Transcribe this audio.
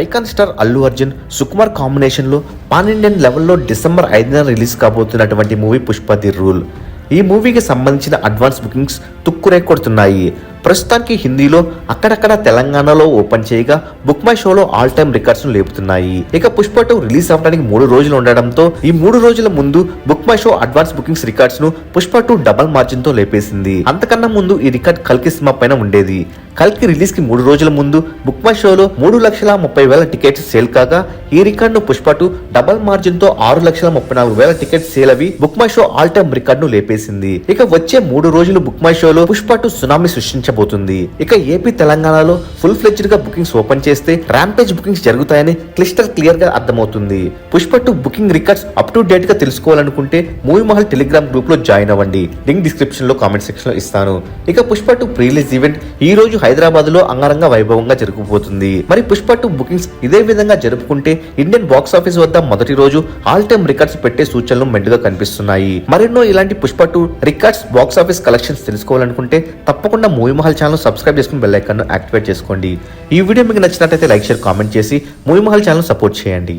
Icon star Allu Arjun Sukumar combination లో pan Indian లెవెల్లో December 5న రిలీజ్ కాబోతున్నటువంటి మూవీ పుష్ప ది రూల్. ఈ మూవీకి సంబంధించిన అడ్వాన్స్ బుకింగ్స్ తుక్కురే కొడుతున్నాయి. ప్రస్తుతానికి హిందీలో అక్కడక్కడ తెలంగాణలో ఓపెన్ చేయగా బుక్ మై షోలో ఆల్ టైమ్ రికార్డ్స్ ను లేపుతున్నాయి. ఇక పుష్ప 2 రిలీజ్ అవ్వడానికి 3 రోజులు ఉండడంతో ఈ 3 రోజుల ముందు book my show advance bookings records ను పుష్ప 2 డబల్ మార్జిన్ తో లేపేసింది. అంతకన్నా ముందు ఈ రికార్డ్ కల్కి సినిమా పైన ఉండేది. కల్కి రిలీజ్ కి 3 రోజుల ముందు బుక్ మై షోలో 3,30,000 టికెట్స్ సేల్ కాగా ఈ రికార్డ్ ను పుష్ప 2 డబల్ మార్జిన్ తో 6,34,000 టికెట్స్ సేల్ అవి book my show all time record ను లేపేసింది. ఇక వచ్చే 3 రోజులు బుక్ మై షోలో పుష్ప 2 సునామీ సృష్టించబోతుంది. ఇక ఏపీ తెలంగాణలో ఫుల్ ఫ్లెడ్జ్డ్ గా బుకింగ్స్ ఓపెన్ చేస్తే ర్యాంపేజ్ బుకింగ్స్ జరుగుతాయని క్లియర్ గా అర్థమవుతుంది. Pushpa 2 booking records up to date గా తెలుసుకోవాలనుకుంటే మూవీ మహల్ టెలిగ్రామ్ గ్రూప్ లో జాయిన్ అవ్వండి. లింక్ డిస్క్రిప్షన్ లో కామెంట్ సెక్షన్ లో ఇస్తాను. ఇక పుష్ప 2 ప్రీ రిలీజ్ ఈవెంట్ ఈ రోజు హైదరాబాద్ లో అంగరంగ వైభవంగా జరగబోతుంది. మరి పుష్ప 2 బుకింగ్స్ ఇదే విధంగా జరుపుకుంటే ఇండియన్ బాక్స్ ఆఫీస్ వద్ద మొదటి రోజు ఆల్ టైమ్ రికార్డ్స్ పెట్టే సూచనలు మెండుగా కనిపిస్తున్నాయి. మరెన్నో ఇలాంటి Pushpa 2 records box office collections తెలుసుకోవాలనుకుంటే తప్పకుండా మూవీ మహల్ ఛానల్ సబ్స్క్రైబ్ చేసుకుని బెల్ ఐకాన్ ను యాక్టివేట్ చేసుకోండి. ఈ వీడియో మీకు నచ్చినట్లయితే లైక్ షేర్ కామెంట్ చేసి మూవీ మహల్ ఛానల్ సపోర్ట్ చేయండి.